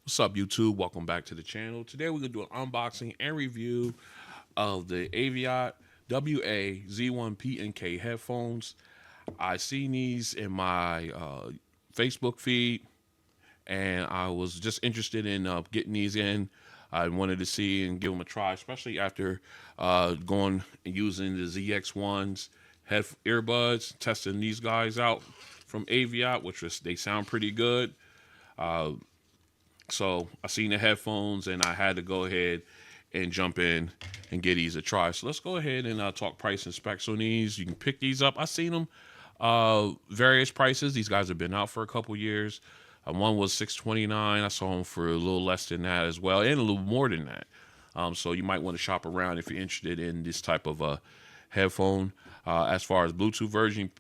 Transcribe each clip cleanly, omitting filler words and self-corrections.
What's up, YouTube? Welcome back to the channel. Today we're going to do an unboxing and review of the AVIOT WA-Z1PNK headphones. I seen these in my Facebook feed, and I was just interested in getting these in. I wanted to see and give them a try, especially after going and using the ZX1's earbuds, testing these guys out from AVIOT, they sound pretty good. So I seen the headphones and I had to go ahead and jump in and get these a try. So let's go ahead and talk price and specs on these. You can pick these up. I seen them various prices. These guys have been out for a couple years. One was $629. I saw them for a little less than that as well, and a little more than that. So you might want to shop around if you're interested in this type of headphone. As far as Bluetooth version,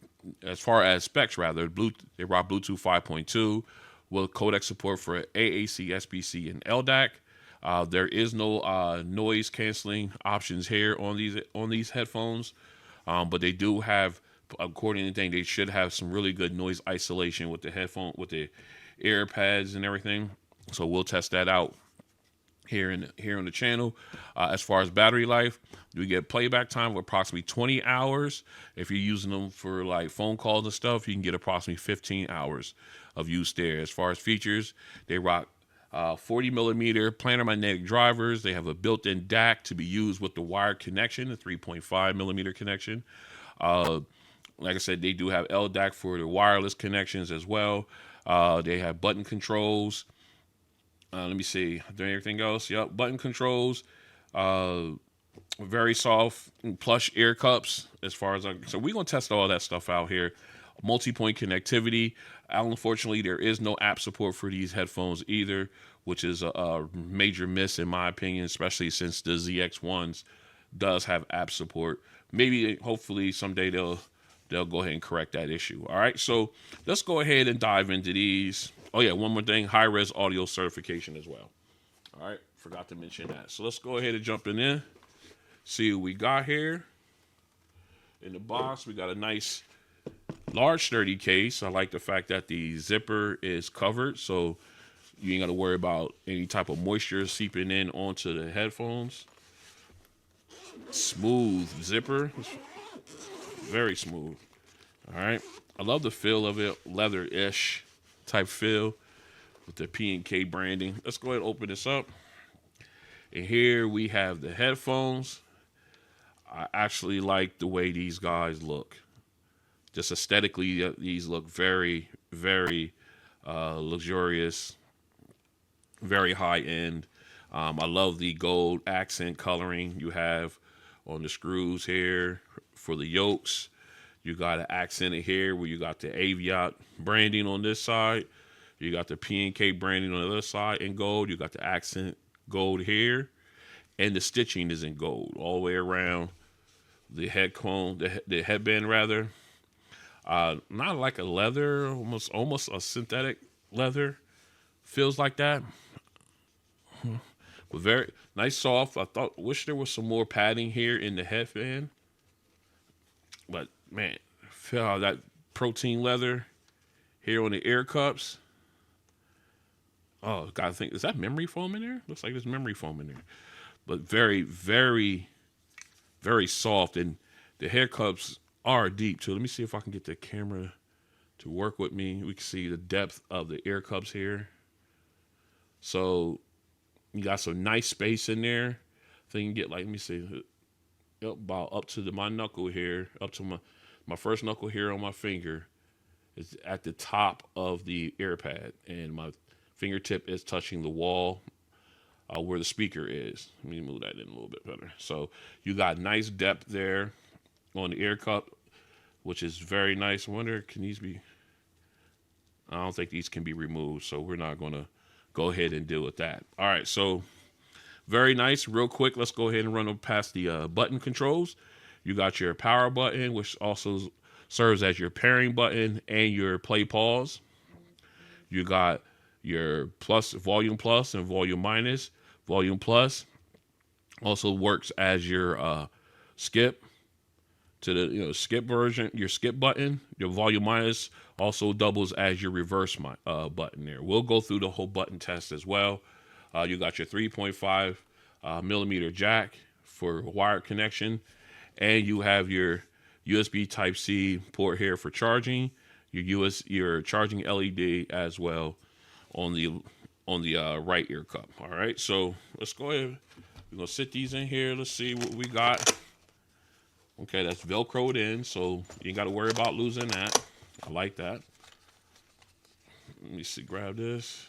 as far as specs rather, they rock Bluetooth 5.2 with codec support for AAC, SBC, and LDAC. There is no noise canceling options here on these headphones, but they do have, according to the thing, they should have some really good noise isolation with the headphone, with the ear pads and everything. So we'll test that out here on the channel. As far as battery life, we get playback time of approximately 20 hours. If you're using them for like phone calls and stuff, you can get approximately 15 hours of use there. As far as features, they rock 40 millimeter planar magnetic drivers. They have a built-in DAC to be used with the wired connection, the 3.5 millimeter connection. Like I said, they do have LDAC for the wireless connections as well. They have button controls. Let me see. Is there anything else? Yep, button controls. Very soft plush ear cups. So we're gonna test all that stuff out here. Multi-point connectivity. Unfortunately, there is no app support for these headphones either, which is a major miss in my opinion, especially since the ZX1s does have app support. Maybe, hopefully, someday they'll go ahead and correct that issue. All right, so let's go ahead and dive into these. Oh yeah, one more thing, high-res audio certification as well. All right, forgot to mention that. So let's go ahead and jump in, see what we got here. In the box, we got a nice large sturdy case. I like the fact that the zipper is covered, so you ain't got to worry about any type of moisture seeping in onto the headphones. Smooth zipper, very smooth. All right, I love the feel of it, leather-ish type feel with the P&K branding. Let's go ahead and open this up. And here we have the headphones. I actually like the way these guys look. Just aesthetically, these look very, very luxurious, very high end. I love the gold accent coloring you have on the screws here for the yokes. You got an accent here where you got the AVIOT branding on this side. You got the P&K branding on the other side in gold. You got the accent gold here. And the stitching is in gold all the way around the head cone, the headband rather. Not like a leather, almost a synthetic leather. Feels like that. But very nice, soft. Wish there was some more padding here in the headband. But man, feel how that protein leather here on the ear cups. Oh, gotta think, is that memory foam in there? Looks like there's memory foam in there. But very, very, very soft, and the hair cups are deep too. Let me see if I can get the camera to work with me. We can see the depth of the ear cups here. So you got some nice space in there. So you can get, like, let me see, about up to my knuckle here, up to my first knuckle here on my finger is at the top of the ear pad, and my fingertip is touching the wall where the speaker is. Let me move that in a little bit better. So you got nice depth there on the ear cup, which is very nice. I wonder, can these be, I don't think these can be removed, so we're not going to go ahead and deal with that. All right, so very nice. Real quick, let's go ahead and run past the button controls. You got your power button, which also serves as your pairing button and your play pause. You got your volume plus and volume minus. Volume plus also works as your skip. to the skip version, your skip button. Your volume minus also doubles as your reverse button there. We'll go through the whole button test as well. You got your 3.5 millimeter jack for wired connection, and you have your USB Type-C port here for charging. Your charging LED as well on the right ear cup. All right, so let's go ahead. We're gonna sit these in here. Let's see what we got. Okay, that's Velcroed in, so you ain't got to worry about losing that. I like that. Let me see, grab this.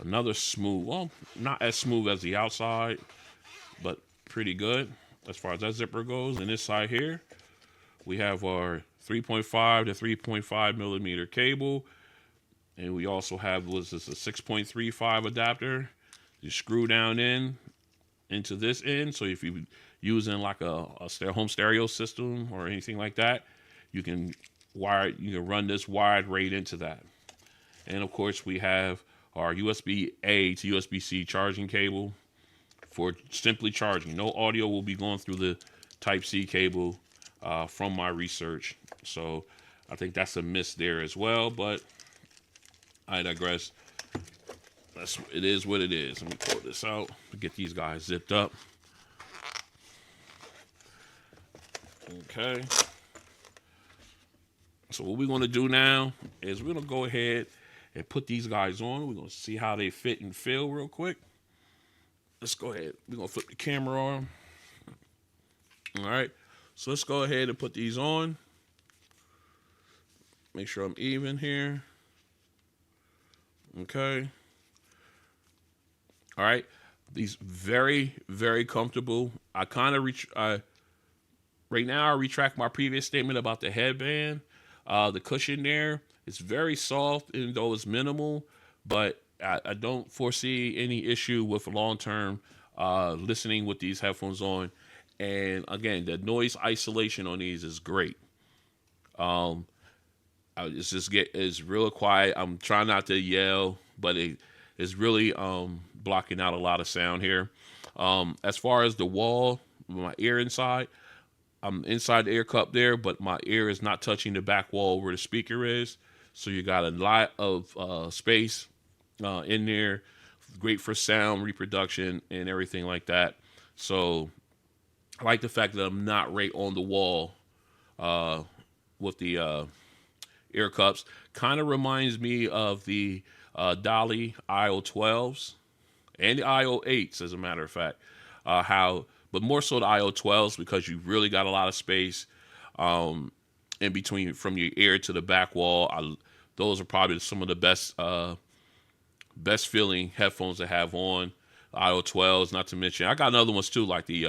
Another smooth, well, not as smooth as the outside, but pretty good as far as that zipper goes. And this side here, we have our 3.5 to 3.5 millimeter cable. And we also have, a 6.35 adapter. You screw down into this end. So if you're using like a home stereo system or anything like that, you can run this wired right into that. And of course we have our USB-A to USB-C charging cable for simply charging. No audio will be going through the Type-C cable from my research. So I think that's a miss there as well, but I digress. It is what it is. Let me pull this out to get these guys zipped up. Okay. So what we're going to do now is we're going to go ahead and put these guys on. We're going to see how they fit and feel real quick. Let's go ahead. We're going to flip the camera on. All right. So let's go ahead and put these on. Make sure I'm even here. Okay. All right. These very, very comfortable. I kind of right now I retract my previous statement about the headband. The cushion there, it's very soft, even though it's minimal, but I don't foresee any issue with long-term listening with these headphones on. And again, the noise isolation on these is great. It's real quiet. I'm trying not to yell, but it's really blocking out a lot of sound here. As far as the wall, my ear inside, I'm inside the ear cup there, but my ear is not touching the back wall where the speaker is. So you got a lot of space in there. Great for sound reproduction and everything like that. So I like the fact that I'm not right on the wall with the ear cups. Kind of reminds me of the Dolly IO12s and the IO8s, as a matter of fact. But more so the IO12s, because you really got a lot of space in between from your ear to the back wall. Those are probably some of the best feeling headphones to have on. IO12s, not to mention, I got other ones too, like the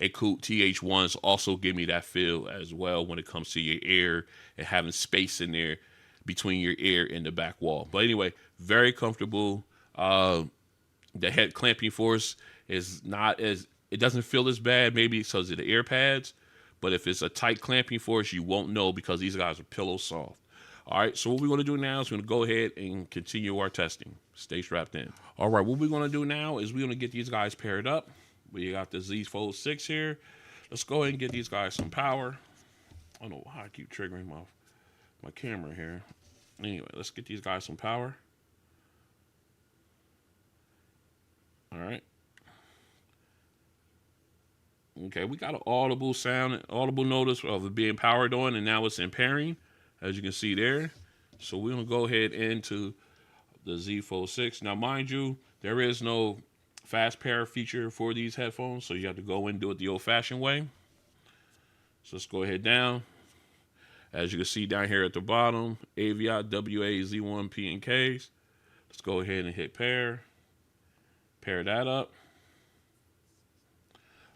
Acoot TH1s also give me that feel as well when it comes to your ear and having space in there between your ear and the back wall. But anyway, very comfortable. The head clamping force is not as, it doesn't feel as bad, maybe because of the ear pads, but if it's a tight clamping force, you won't know because these guys are pillow soft. All right, so what we're going to do now is we're going to go ahead and continue our testing. Stay strapped in. All right, what we're going to do now is we're going to get these guys paired up. We got the Z Fold 6 here. Let's go ahead and get these guys some power. I don't know why I keep triggering my camera here. Anyway, let's get these guys some power. All right. Okay, we got an audible sound, audible notice of it being powered on, and now it's in pairing, as you can see there. So we're going to go ahead into the Z Fold 6. Now, mind you, there is no fast pair feature for these headphones, so you have to go in and do it the old-fashioned way. So let's go ahead down. As you can see down here at the bottom, AVIOT WA-Z1PNKs. Let's go ahead and hit pair. Pair that up.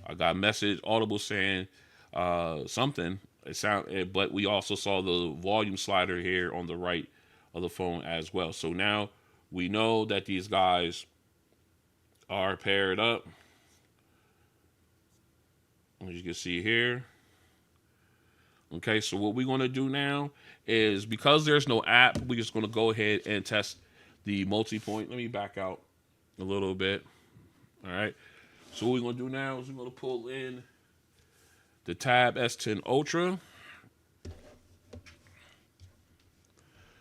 I got a message audible saying something. But we also saw the volume slider here on the right of the phone as well. So now we know that these guys are paired up. As you can see here. Okay, so what we're going to do now is, because there's no app, we're just going to go ahead and test the Multipoint. Let me back out a little bit. All right. So what we're going to do now is we're going to pull in the Tab S10 Ultra.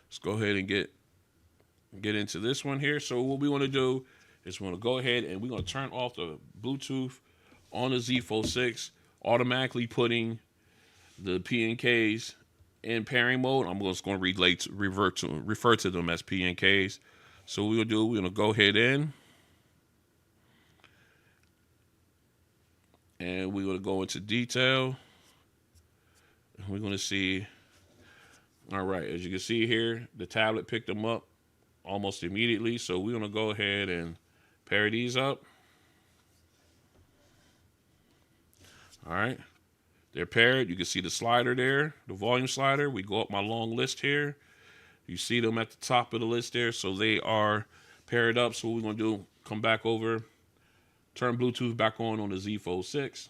Let's go ahead and get into this one here. So what we want to do is we want to go ahead and we're going to turn off the Bluetooth on the Z Fold 6, automatically putting the PNKs in pairing mode. I'm just going to refer to them as PNKs. So what we're going to do, we're going to go ahead and we're going to go into detail. We're going to see, all right, as you can see here, the tablet picked them up almost immediately. So we're going to go ahead and pair these up. All right, they're paired. You can see the slider there, the volume slider. We go up my long list here. You see them at the top of the list there. So they are paired up. So what we're going to do, come back over, turn Bluetooth back on the Z Fold 6.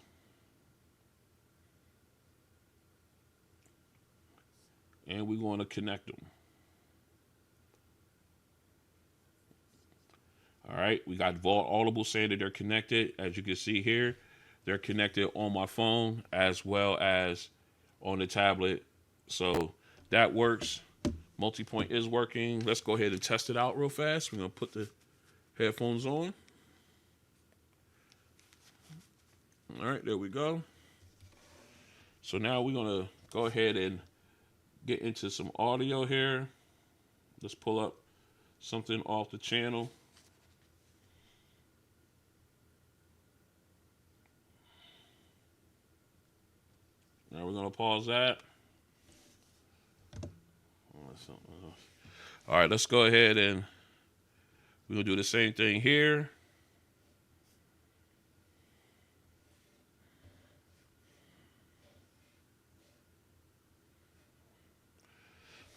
And we're going to connect them. All right, we got Vault Audible saying that they're connected. As you can see here, they're connected on my phone as well as on the tablet. So that works. Multipoint is working. Let's go ahead and test it out real fast. We're going to put the headphones on. All right, there we go. So now we're going to go ahead and get into some audio here. Let's pull up something off the channel. Now we're going to pause that. All right, let's go ahead and we're going to do the same thing here.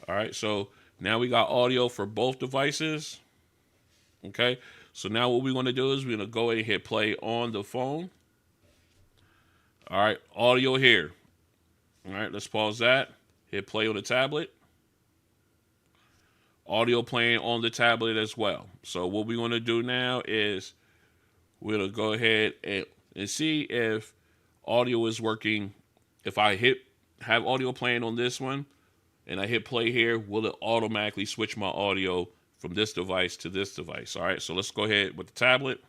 All right, so now we got audio for both devices. Okay, so now what we're going to do is we're going to go ahead and hit play on the phone. All right, audio here. All right, let's pause that. Hit play on the tablet. Audio playing on the tablet as well. So what we're going to do now is we're going to go ahead and see if audio is working. If I have audio playing on this one and I hit play here, will it automatically switch my audio from this device to this device? All right, so let's go ahead with the tablet.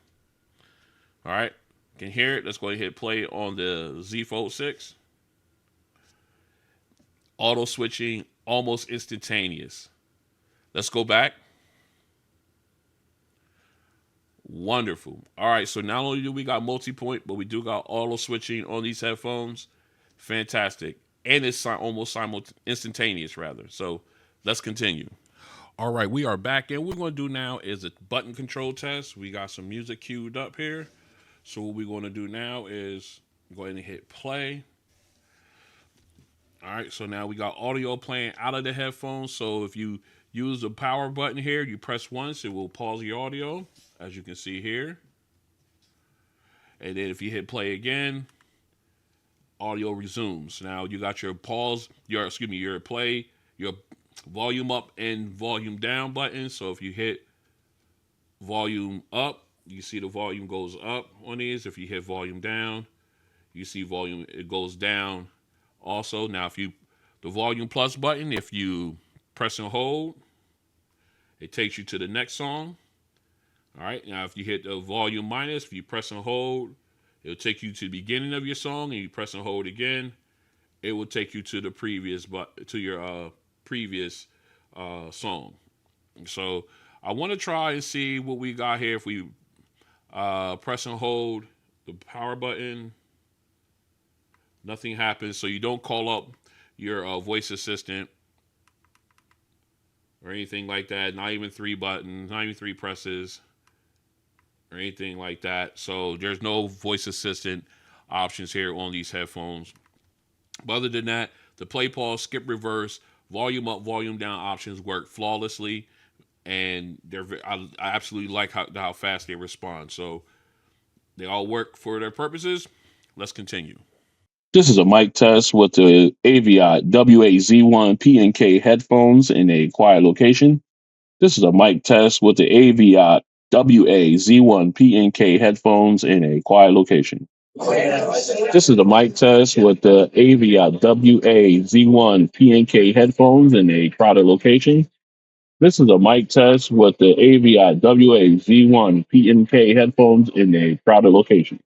All right, can hear it. Let's go ahead and hit play on the Z Fold 6. Auto switching, almost instantaneous. Let's go back. Wonderful. All right, so not only do we got multi-point, but we do got auto switching on these headphones. Fantastic. And it's almost instantaneous, rather. So let's continue. All right, we are back, and what we're going to do now is a button control test. We got some music queued up here. So what we're going to do now is go ahead and hit play. All right, so now we got audio playing out of the headphones. So if you use the power button here, you press once, it will pause your audio, as you can see here. And then if you hit play again, audio resumes. Now you got your pause, your play, your volume up and volume down button. So if you hit volume up, you see the volume goes up on these. If you hit volume down, you see volume, it goes down. Also, now the volume plus button, if you press and hold, it takes you to the next song. All right, now if you hit the volume minus, if you press and hold, it'll take you to the beginning of your song, and you press and hold again, it will take you to the previous previous song. So I want to try and see what we got here. If we press and hold the power button, nothing happens. So you don't call up your voice assistant or anything like that. Not even 3 buttons, not even 3 presses or anything like that. So there's no voice assistant options here on these headphones. But other than that, the play, pause, skip, reverse, volume up, volume down options work flawlessly. And I absolutely like how fast they respond. So they all work for their purposes. Let's continue. This is a mic test with the AVIOT WA-Z1PNK headphones in a quiet location. This is a mic test with the AVIOT WA-Z1PNK headphones in a quiet location. This is the mic test with the AVIOT WA-Z1PNK headphones in a crowded location. This is a mic test with the AVIOT WA-Z1PNK headphones in a crowded location.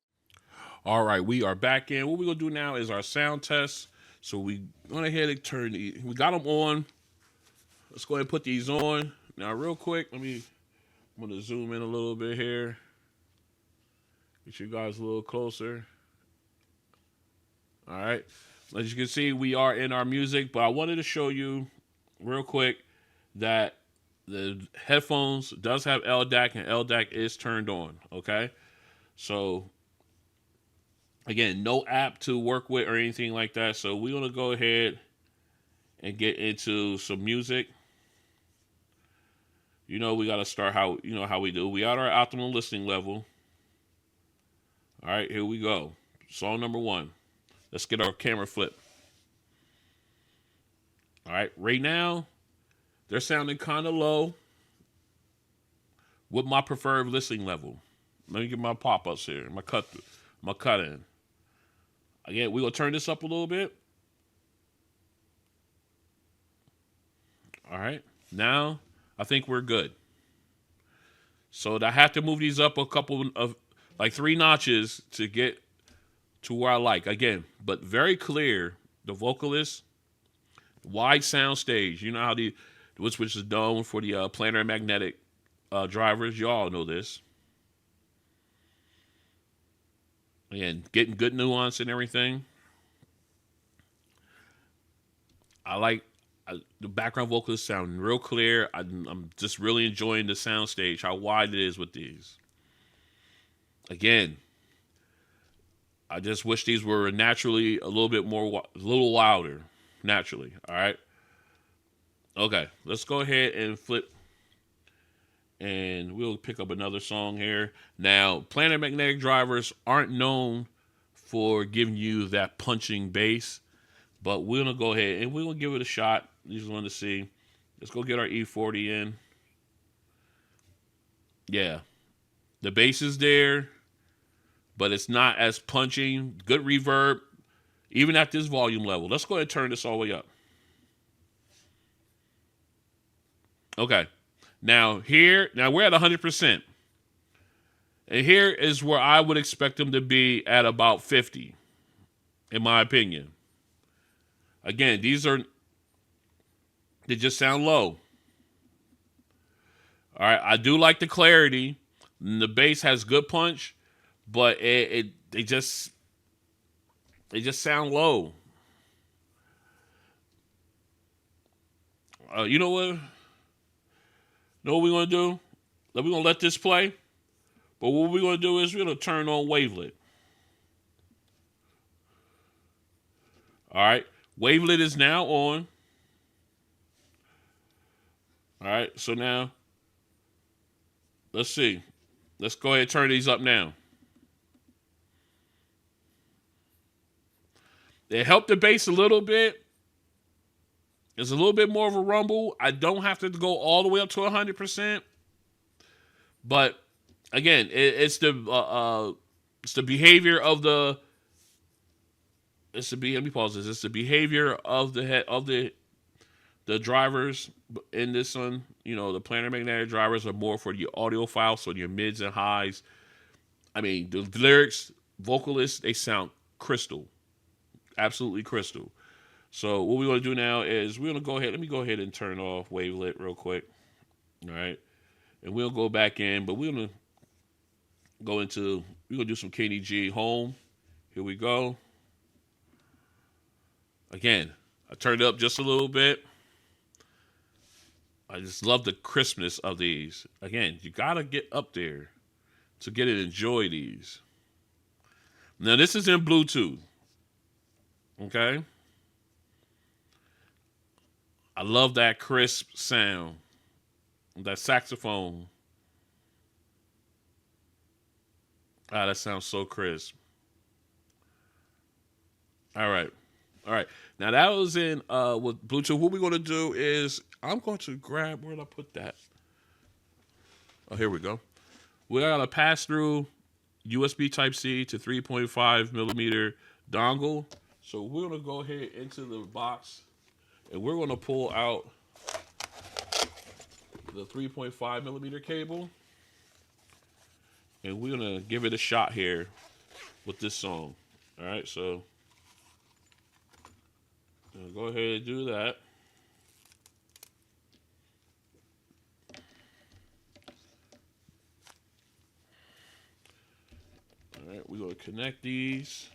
All right, we are back in. What we're gonna do now is our sound test. So we went ahead and turned we got them on. Let's go ahead and put these on. Now, real quick, I'm gonna zoom in a little bit here. Get you guys a little closer. All right. As you can see, we are in our music, but I wanted to show you real quick that the headphones does have LDAC and LDAC is turned on. Okay. So again, no app to work with or anything like that. So we're gonna go ahead and get into some music. You know, we gotta start how we do. We got our optimal listening level. All right, here we go. Song number 1. Let's get our camera flip. All right, right now, they're sounding kind of low with my preferred listening level. Let me get my pop-ups here, my cut in. Again, we're going to turn this up a little bit. All right, now I think we're good. So I have to move these up a couple of, like 3 notches to get to where I like. Again, but very clear, the vocalist, wide sound stage. You know how which is known for the planar and magnetic drivers. Y'all know this. Again, getting good nuance and everything. I like the background vocals sound real clear. I'm just really enjoying the sound stage, how wide it is with these. Again, I just wish these were naturally a little bit more, a little louder, naturally. All right. Okay, let's go ahead and flip, and we'll pick up another song here. Now, planar magnetic drivers aren't known for giving you that punching bass, but we're gonna go ahead and we're gonna give it a shot. You just want to see. Let's go get our E40 in. Yeah, the bass is there, but it's not as punching. Good reverb, even at this volume level. Let's go ahead and turn this all the way up. Okay. Now we're at 100%. And here is where I would expect them to be at about 50, in my opinion. Again, they just sound low. All right. I do like the clarity. The bass has good punch, but they just sound low. You know what? Know what we're going to do? We're going to let this play. But what we're going to do is we're going to turn on Wavelet. All right. Wavelet is now on. All right. So now, let's see. Let's go ahead and turn these up now. It helped the bass a little bit. It's a little bit more of a rumble. I don't have to go all the way up to 100%. But again, it's the behavior of the. Let me pause this. It's the behavior of the drivers in this one. You know, the planar magnetic drivers are more for your audiophile, so your mids and highs. I mean, the lyrics, vocalists, they sound crystal, absolutely crystal. So what we're going to do now is we're going to go ahead. Let me go ahead and turn off Wavelet real quick. All right. And we'll go back in, but we're going to we're going to do some KDG home. Here we go. Again, I turned it up just a little bit. I just love the crispness of these. Again, you got to get up there to get and enjoy these. Now, this is in Bluetooth. Okay. I love that crisp sound, that saxophone. Ah, that sounds so crisp. All right. Now that was in with Bluetooth. What we're going to do is I'm going to grab, where did I put that? Oh, here we go. We got a pass through USB Type C to 3.5 millimeter dongle. So we're gonna go ahead into the box and we're gonna pull out the 3.5 millimeter cable and we're gonna give it a shot here with this song. All right, so go ahead and do that. All right, we're gonna connect these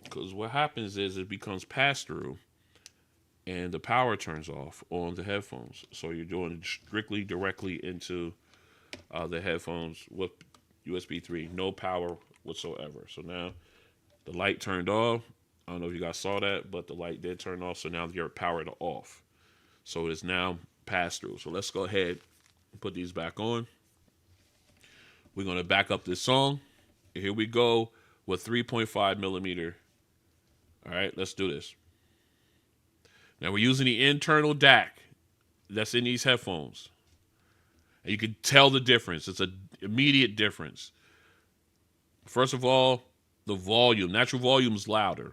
because what happens is it becomes pass through and the power turns off on the headphones. So you're doing it strictly directly into the headphones with USB 3, no power whatsoever. So now the light turned off. I don't know if you guys saw that, but the light did turn off. So now you're powered off. So it's now pass through. So let's go ahead and put these back on. We're going to back up this song. Here we go with 3.5 millimeter. All right, let's do this. Now we're using the internal DAC that's in these headphones. And you can tell the difference. It's an immediate difference. First of all, the volume. Natural volume is louder.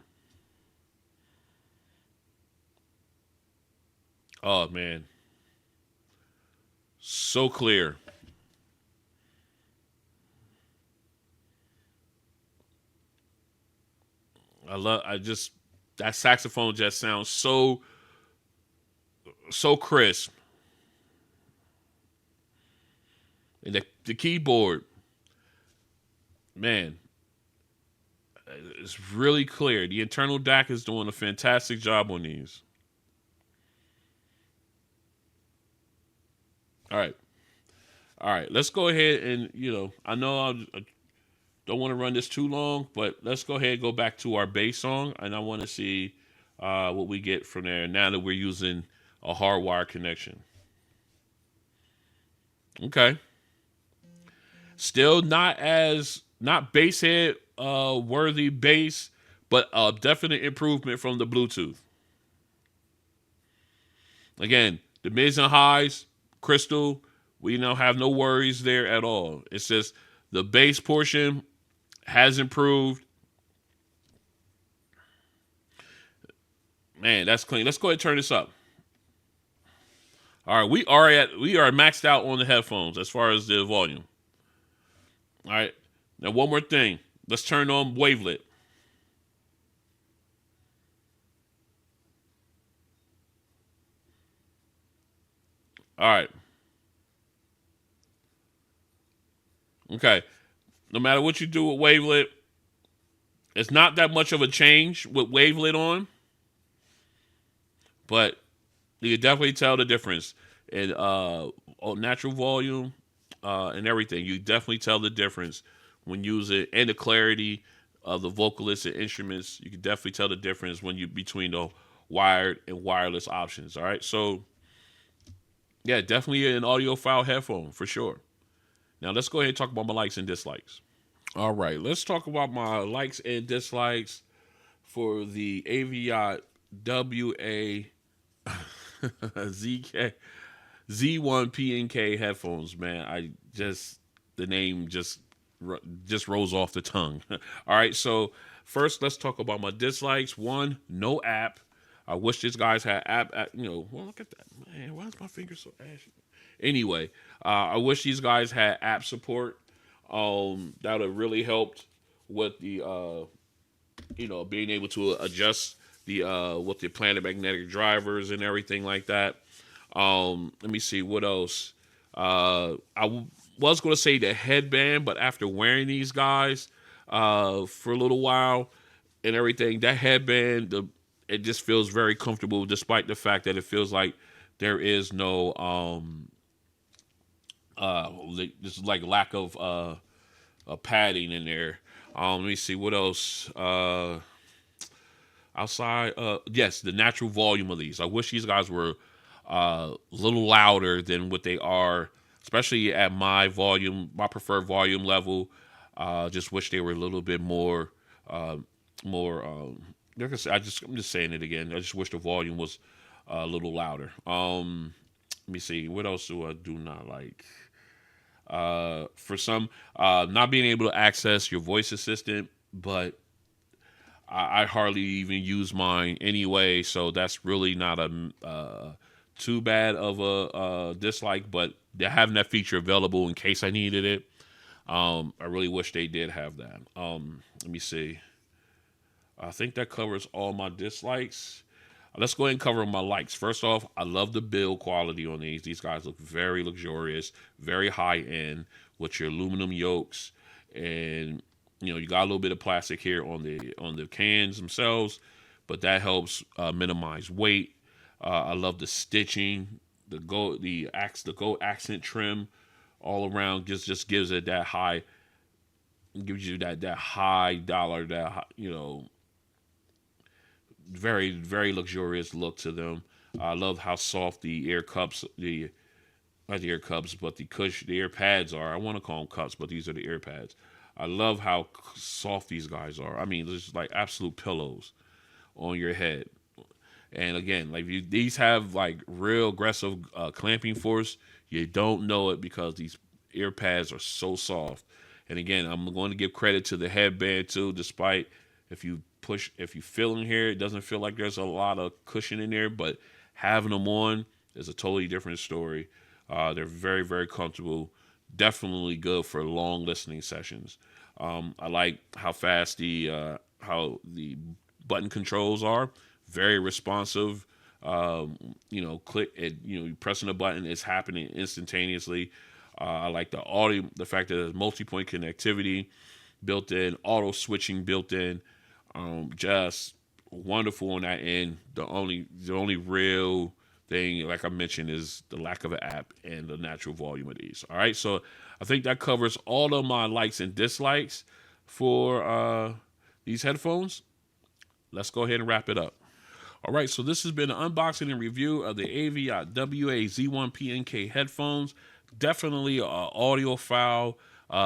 Oh, man. So clear. That saxophone just sounds so crisp. And the keyboard, man, it's really clear. The internal DAC is doing a fantastic job on these. All right. Let's go ahead and, I know I don't want to run this too long, but let's go ahead and go back to our bass song, and I want to see what we get from there now that we're using a hardwire connection. Okay. Still not bass head worthy bass, but a definite improvement from the Bluetooth. Again, the mids and highs, crystal, we now have no worries there at all. It's just the bass portion has improved. Man, that's clean. Let's go ahead and turn this up. All right, we are maxed out on the headphones as far as the volume. All right. Now, one more thing. Let's turn on wavelet. All right. Okay. No matter what you do with wavelet, it's not that much of a change with wavelet on, but you can definitely tell the difference in natural volume and everything. You definitely tell the difference when you use it, and the clarity of the vocalists and instruments. You can definitely tell the difference when you between the wired and wireless options. All right, so yeah, definitely an audiophile headphone for sure. Now let's go ahead and talk about my likes and dislikes. All right, let's talk about my likes and dislikes for the AVIOT WA-Z1PNK headphones. Man, the name just rolls off the tongue. All right, so first let's talk about my dislikes. One, no app. I wish these guys had app. Well, look at that, man. Why is my finger so ashy? Anyway, I wish these guys had app support. That would have really helped with the being able to adjust the with the planet magnetic drivers and everything like that. Let me see what else. Was going to say the headband, but after wearing these guys for a little while and everything, that headband, it just feels very comfortable, despite the fact that it feels like there is no just like lack of padding in there. Let me see what else. Outside, yes, the natural volume of these. I wish these guys were a little louder than what they are, especially at my preferred volume level. Just wish they were a little bit more. Like I said, I'm just saying it again. I just wish the volume was a little louder. Let me see. What else do I do not like? For some, not being able to access your voice assistant, but I hardly even use mine anyway, so that's really not a too bad of a dislike. But they're having that feature available in case I needed it. I really wish they did have that. Let me see. I think that covers all my dislikes. Let's go ahead and cover my likes. First off, I love the build quality on these. These guys look very luxurious, very high end with your aluminum yokes, and you got a little bit of plastic here on the cans themselves, but that helps minimize weight. I love the stitching, the gold accent trim all around. Just gives it that high, gives you that high dollar, very very luxurious look to them. I love how soft the ear cups, the not the ear cups, but the ear pads are. I want to call them cups, but these are the ear pads. I love how soft these guys are. I mean, there's like absolute pillows on your head. And again, like these have like real aggressive clamping force. You don't know it because these ear pads are so soft. And again, I'm going to give credit to the headband too. Despite if you feel in here, it doesn't feel like there's a lot of cushion in there, but having them on is a totally different story. They're very very comfortable. Definitely good for long listening sessions. I like how the button controls are very responsive. Click it. Pressing a button, it's happening instantaneously. I like the fact that there's multi-point connectivity built in, auto switching built in. Just wonderful on that end. The only real thing, like I mentioned, is the lack of an app and the natural volume of these. All right, so I think that covers all of my likes and dislikes for these headphones. Let's go ahead and wrap it up. All right, so this has been an unboxing and review of the AVIOT WA-Z1PNK headphones. Definitely an audiophile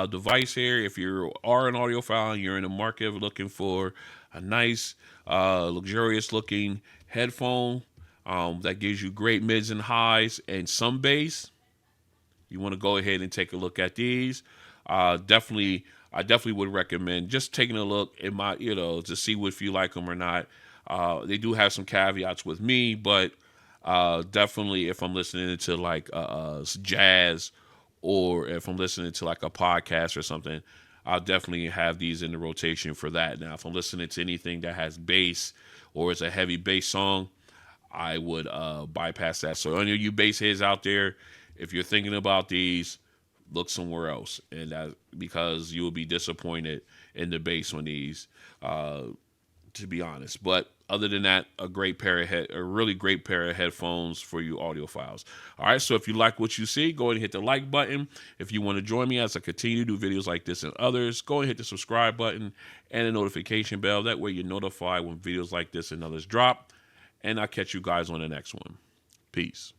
device here. If you are an audiophile and you're in the market of looking for a nice, luxurious looking headphone that gives you great mids and highs and some bass, you want to go ahead and take a look at these. I definitely would recommend just taking a look at to see if you like them or not. They do have some caveats with me, but definitely if I'm listening to like jazz, or if I'm listening to like a podcast or something, I'll definitely have these in the rotation for that. Now, if I'm listening to anything that has bass or is a heavy bass song, I would bypass that. So any of you bass heads out there, if you're thinking about these, look somewhere else, and that because you will be disappointed in the bass on these, to be honest. But other than that, a really great pair of headphones for you audiophiles. All right, so if you like what you see, go ahead and hit the like button. If you want to join me as I continue to do videos like this and others, go ahead and hit the subscribe button and the notification bell. That way you're notified when videos like this and others drop. And I'll catch you guys on the next one. Peace.